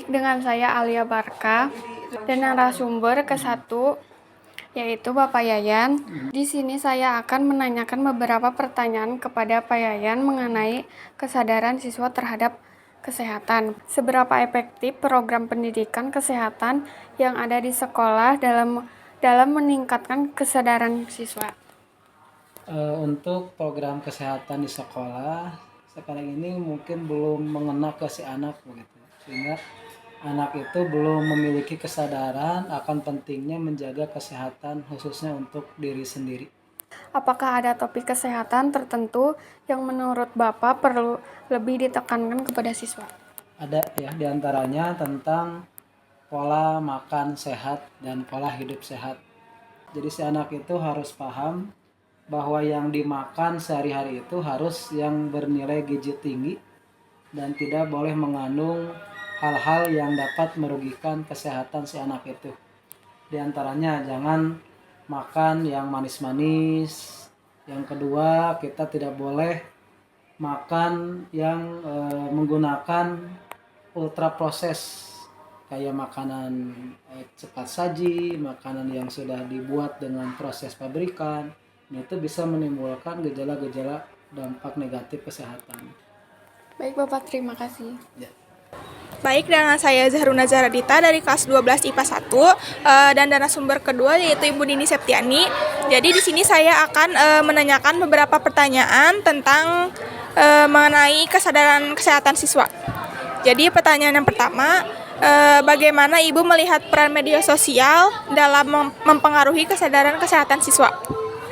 Dengan saya Alia Barka dan narasumber ke-1 yaitu Bapak Yayan. Di sini saya akan menanyakan beberapa pertanyaan kepada Pak Yayan mengenai kesadaran siswa terhadap kesehatan. Seberapa efektif program pendidikan kesehatan yang ada di sekolah dalam meningkatkan kesadaran siswa? Untuk program kesehatan di sekolah sekarang ini mungkin belum mengena ke si anak begitu, sehingga anak itu belum memiliki kesadaran akan pentingnya menjaga kesehatan khususnya untuk diri sendiri. Apakah ada topik kesehatan tertentu yang menurut Bapak perlu lebih ditekankan kepada siswa? Ada ya, diantaranya tentang pola makan sehat dan pola hidup sehat. Jadi si anak itu harus paham bahwa yang dimakan sehari-hari itu harus yang bernilai gizi tinggi dan tidak boleh mengandung hal-hal yang dapat merugikan kesehatan si anak itu. Di antaranya jangan makan yang manis-manis. Yang kedua, kita tidak boleh makan yang menggunakan ultra proses kayak makanan cepat saji, makanan yang sudah dibuat dengan proses pabrikan. Itu bisa menimbulkan gejala-gejala dampak negatif kesehatan. Baik Bapak, terima kasih. Ya. Baik, dengan saya Zahruna Zaradita dari kelas 12 IPA 1 dan narasumber kedua yaitu Ibu Dini Septiani. Jadi di sini saya akan menanyakan beberapa pertanyaan tentang mengenai kesadaran kesehatan siswa. Jadi pertanyaan yang pertama, bagaimana Ibu melihat peran media sosial dalam mempengaruhi kesadaran kesehatan siswa?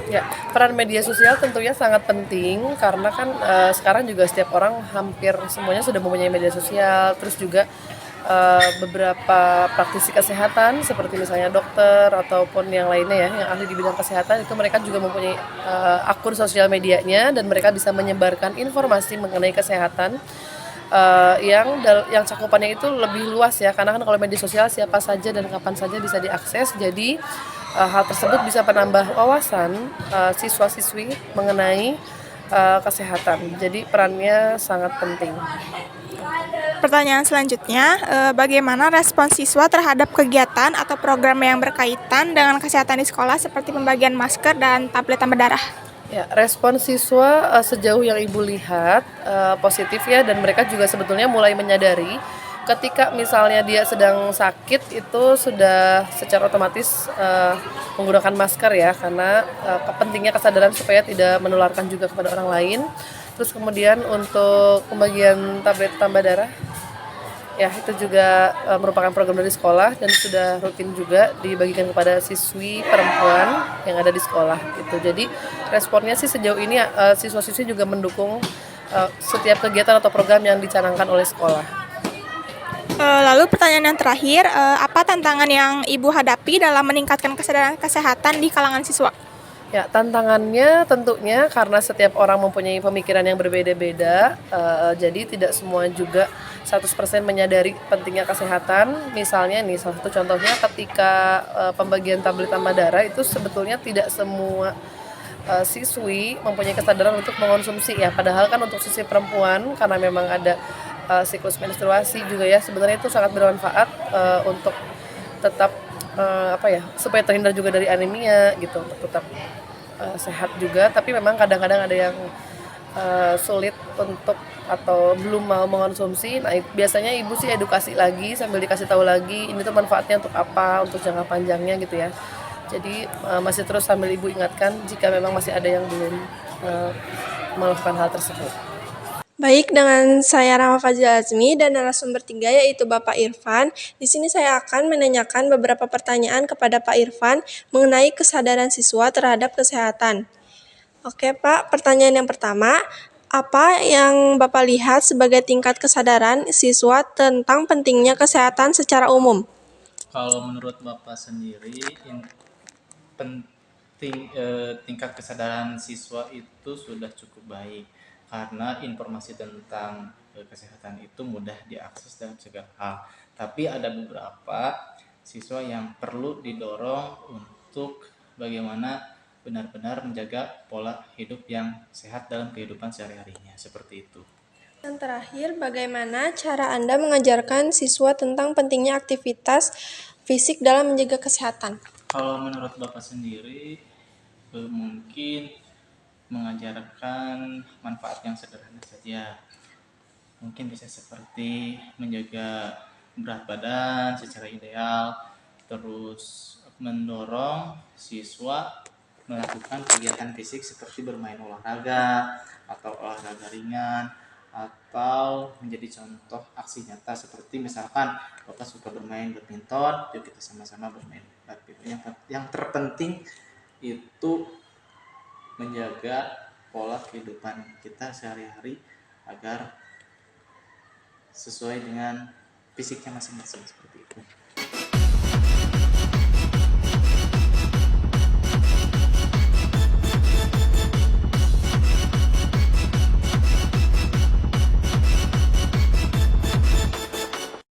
Ya, peran media sosial tentunya sangat penting karena kan sekarang juga setiap orang hampir semuanya sudah mempunyai media sosial. Terus juga beberapa praktisi kesehatan seperti misalnya dokter ataupun yang lainnya ya, yang ahli di bidang kesehatan itu mereka juga mempunyai akun sosial medianya dan mereka bisa menyebarkan informasi mengenai kesehatan yang cakupannya itu lebih luas ya, karena kan kalau media sosial siapa saja dan kapan saja bisa diakses. Jadi hal tersebut bisa menambah wawasan siswa-siswi mengenai kesehatan. Jadi perannya sangat penting. Pertanyaan selanjutnya, bagaimana respons siswa terhadap kegiatan atau program yang berkaitan dengan kesehatan di sekolah seperti pembagian masker dan tablet tambah darah? Ya, respon siswa sejauh yang Ibu lihat positif ya, dan mereka juga sebetulnya mulai menyadari ketika misalnya dia sedang sakit itu sudah secara otomatis menggunakan masker ya, karena pentingnya kesadaran supaya tidak menularkan juga kepada orang lain. Terus kemudian untuk pembagian tablet tambah darah ya, itu juga merupakan program dari sekolah dan sudah rutin juga dibagikan kepada siswi perempuan yang ada di sekolah itu. Jadi responnya sih sejauh ini siswa-siswi juga mendukung setiap kegiatan atau program yang dicanangkan oleh sekolah. Lalu pertanyaan yang terakhir, apa tantangan yang Ibu hadapi dalam meningkatkan kesadaran kesehatan di kalangan siswa? Ya, tantangannya tentunya karena setiap orang mempunyai pemikiran yang berbeda-beda, jadi tidak semua juga 100% menyadari pentingnya kesehatan. Misalnya nih, salah satu contohnya ketika pembagian tablet tambah darah itu sebetulnya tidak semua siswi mempunyai kesadaran untuk mengonsumsi ya. Padahal kan untuk siswi perempuan karena memang ada siklus menstruasi juga ya, sebenarnya itu sangat bermanfaat untuk tetap supaya terhindar juga dari anemia gitu, untuk tetap sehat juga. Tapi memang kadang-kadang ada yang sulit untuk atau belum mau mengonsumsi. Nah, biasanya ibu sih edukasi lagi sambil dikasih tahu lagi ini tuh manfaatnya untuk apa, untuk jangka panjangnya gitu ya. Jadi masih terus sambil ibu ingatkan jika memang masih ada yang belum melakukan hal tersebut. Baik, dengan saya Rama Fazil Azmi dan narasumber 3 yaitu Bapak Irfan. Di sini saya akan menanyakan beberapa pertanyaan kepada Pak Irfan mengenai kesadaran siswa terhadap kesehatan. Oke Pak, pertanyaan yang pertama, apa yang Bapak lihat sebagai tingkat kesadaran siswa tentang pentingnya kesehatan secara umum? Kalau menurut Bapak sendiri, tingkat kesadaran siswa itu sudah cukup baik karena informasi tentang kesehatan itu mudah diakses dalam segala hal. Tapi ada beberapa siswa yang perlu didorong untuk bagaimana benar-benar menjaga pola hidup yang sehat dalam kehidupan sehari-harinya, seperti itu. Yang terakhir, bagaimana cara Anda mengajarkan siswa tentang pentingnya aktivitas fisik dalam menjaga kesehatan? Kalau menurut Bapak sendiri, mungkin mengajarkan manfaat yang sederhana saja. Mungkin bisa seperti menjaga berat badan secara ideal, terus mendorong siswa melakukan kegiatan fisik seperti bermain olahraga atau olahraga ringan, atau menjadi contoh aksi nyata seperti misalkan Bapak suka bermain badminton, yuk kita sama-sama bermain badminton. Yang terpenting itu menjaga pola kehidupan kita sehari-hari agar sesuai dengan fisiknya masing-masing seperti itu.